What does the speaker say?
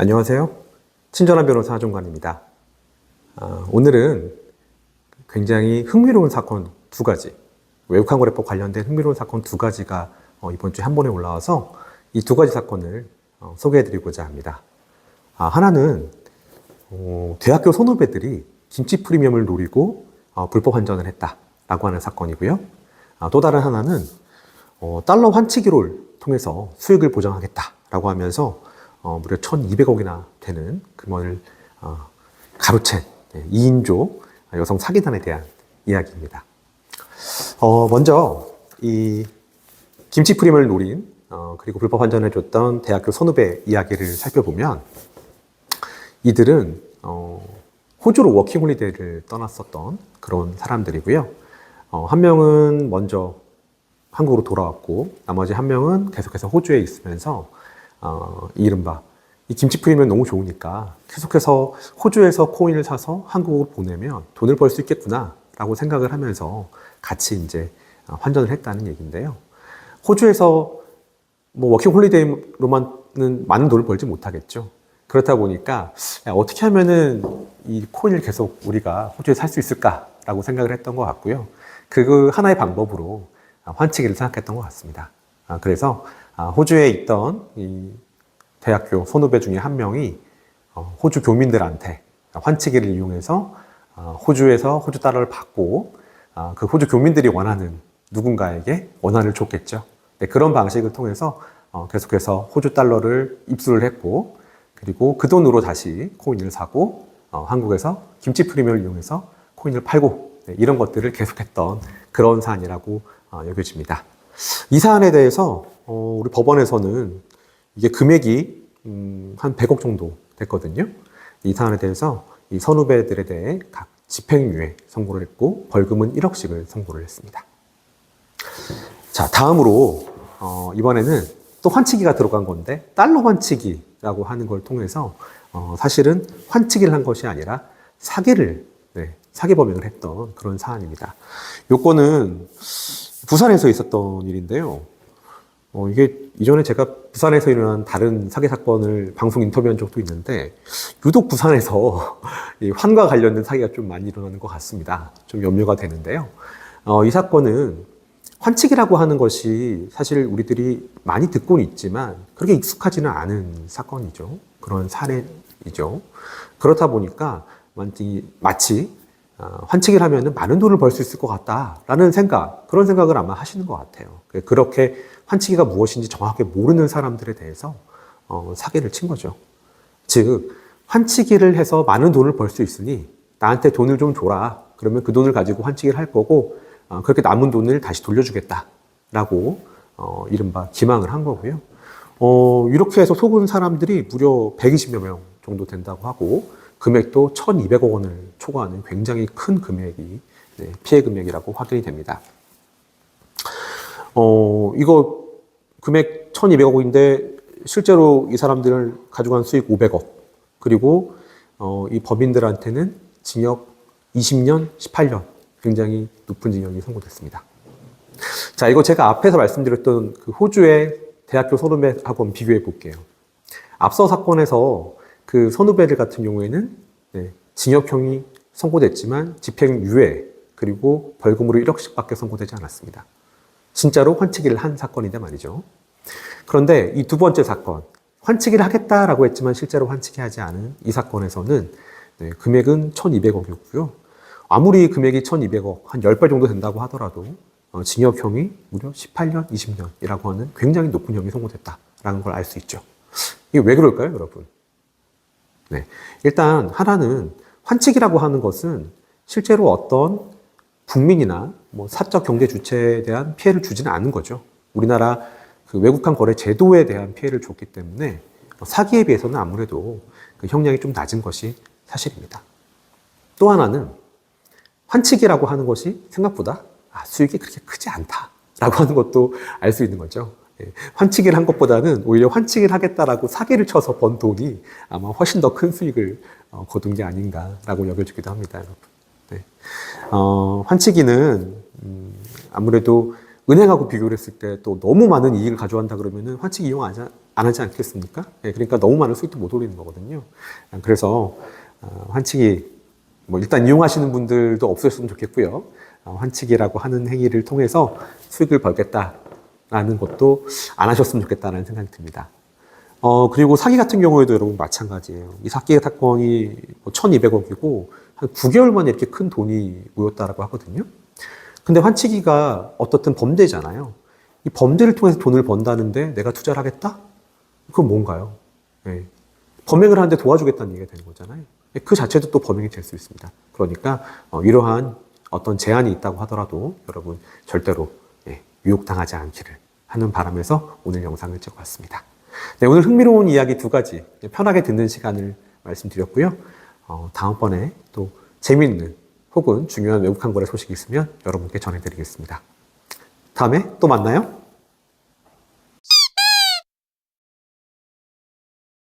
안녕하세요. 친절한 변호사 하종관입니다. 오늘은 굉장히 흥미로운 사건 두 가지, 외국환거래법 관련된 흥미로운 사건 두 가지가 이번 주에 한 번에 올라와서 이 두 가지 사건을 소개해드리고자 합니다. 하나는 대학교 선후배들이 김치 프리미엄을 노리고 불법 환전을 했다라고 하는 사건이고요. 또 다른 하나는 달러 환치기를 통해서 수익을 보장하겠다라고 하면서 무려 1,200억이나 되는 금원을 가로챈 2인조 여성 사기단에 대한 이야기입니다. 먼저 이 김치 프리미엄을 노린 그리고 불법 환전해줬던 대학교 선후배 이야기를 살펴보면 이들은 호주로 워킹홀리데이를 떠났었던 그런 사람들이고요. 한 명은 먼저 한국으로 돌아왔고 나머지 한 명은 계속해서 호주에 있으면서 이른바 이 김치 프리미엄 너무 좋으니까 계속해서 호주에서 코인을 사서 한국으로 보내면 돈을 벌 수 있겠구나 라고 생각을 하면서 같이 이제 환전을 했다는 얘기인데요. 호주에서 뭐 워킹 홀리데이로만은 많은 돈을 벌지 못하겠죠. 그렇다 보니까 어떻게 하면은 이 코인을 계속 우리가 호주에 살 수 있을까라고 생각을 했던 것 같고요. 그 하나의 방법으로 환치기를 생각했던 것 같습니다. 그래서 호주에 있던 이 대학교 선후배 중에 한 명이 호주 교민들한테 환치기를 이용해서 호주에서 호주 달러를 받고 그 호주 교민들이 원하는 누군가에게 원화를 줬겠죠. 네, 그런 방식을 통해서 계속해서 호주 달러를 입수를 했고 그리고 그 돈으로 다시 코인을 사고 한국에서 김치 프리미엄을 이용해서 코인을 팔고 네, 이런 것들을 계속했던 그런 사안이라고 여겨집니다. 이 사안에 대해서 우리 법원에서는 이게 금액이 한 100억 정도 됐거든요. 이 사안에 대해서 이 선후배들에 대해 각 집행유예 선고를 했고 벌금은 1억씩을 선고를 했습니다. 자, 다음으로 이번에는 또 환치기가 들어간 건데 달러 환치기라고 하는 걸 통해서 사실은 환치기를 한 것이 아니라 사기 범행을 했던 그런 사안입니다. 요거는 부산에서 있었던 일인데요. 이게 이전에 제가 부산에서 일어난 다른 사기 사건을 방송 인터뷰한 적도 있는데 유독 부산에서 환과 관련된 사기가 좀 많이 일어나는 것 같습니다. 좀 염려가 되는데요. 이 사건은 환치기라고 하는 것이 사실 우리들이 많이 듣고는 있지만 그렇게 익숙하지는 않은 사건이죠. 그런 사례이죠. 그렇다 보니까 마치 환치기를 하면 많은 돈을 벌 수 있을 것 같다라는 그런 생각을 아마 하시는 것 같아요. 그렇게 환치기가 무엇인지 정확하게 모르는 사람들에 대해서 사기를 친 거죠. 즉, 환치기를 해서 많은 돈을 벌 수 있으니 나한테 돈을 좀 줘라. 그러면 그 돈을 가지고 환치기를 할 거고 그렇게 남은 돈을 다시 돌려주겠다라고 이른바 기망을 한 거고요. 이렇게 해서 속은 사람들이 무려 120여 명 정도 된다고 하고 금액도 1,200억 원을 초과하는 굉장히 큰 금액이 피해 금액이라고 확인이 됩니다. 이거 금액 1,200억인데 실제로 이 사람들을 가져간 수익 500억 그리고 이 법인들한테는 징역 20년, 18년 굉장히 높은 징역이 선고됐습니다. 자, 이거 제가 앞에서 말씀드렸던 그 호주의 대학교 선후배하고 비교해 볼게요. 앞서 사건에서 그 선후배들 같은 경우에는 징역형이 선고됐지만 집행유예 그리고 벌금으로 1억씩밖에 선고되지 않았습니다. 진짜로 환치기를 한 사건인데 말이죠. 그런데 이 두 번째 사건, 환치기를 하겠다라고 했지만 실제로 환치기하지 않은 이 사건에서는 금액은 1,200억이었고요. 아무리 금액이 1,200억, 한 10배 정도 된다고 하더라도 징역형이 무려 18년, 20년이라고 하는 굉장히 높은 형이 선고됐다라는 걸 알 수 있죠. 이게 왜 그럴까요, 여러분? 일단 하나는 환치기라고 하는 것은 실제로 어떤 국민이나 사적 경제 주체에 대한 피해를 주지는 않은 거죠. 우리나라 그 외국환 거래 제도에 대한 피해를 줬기 때문에 사기에 비해서는 아무래도 그 형량이 좀 낮은 것이 사실입니다. 또 하나는 환치기라고 하는 것이 생각보다 수익이 그렇게 크지 않다라고 하는 것도 알 수 있는 거죠. 환치기를 한 것보다는 오히려 환치기를 하겠다라고 사기를 쳐서 번 돈이 아마 훨씬 더 큰 수익을 거둔 게 아닌가라고 여겨지기도 합니다, 여러분. 환치기는 아무래도 은행하고 비교를 했을 때 또 너무 많은 이익을 가져간다 그러면은 환칙 이용 안 하지 않겠습니까? 예, 그러니까 너무 많은 수익도 못 올리는 거거든요. 그래서 환칙이 뭐 일단 이용하시는 분들도 없었으면 좋겠고요. 환칙이라고 하는 행위를 통해서 수익을 벌겠다라는 것도 안 하셨으면 좋겠다는 생각이 듭니다. 그리고 사기 같은 경우에도 여러분 마찬가지예요. 이 사기 사건이 1,200억이고 한 9개월 만에 이렇게 큰 돈이 모였다라고 하거든요. 근데 환치기가 어떻든 범죄잖아요. 이 범죄를 통해서 돈을 번다는데 내가 투자를 하겠다? 그건 뭔가요? 네. 범행을 하는데 도와주겠다는 얘기가 되는 거잖아요. 그 자체도 또 범행이 될 수 있습니다. 그러니까 이러한 어떤 제한이 있다고 하더라도 여러분 절대로 유혹당하지 않기를 하는 바람에서 오늘 영상을 찍어봤습니다. 네, 오늘 흥미로운 이야기 2가지 편하게 듣는 시간을 말씀드렸고요. 다음번에 또 재미있는 혹은 중요한 외국 항공의 소식이 있으면 여러분께 전해드리겠습니다. 다음에 또 만나요.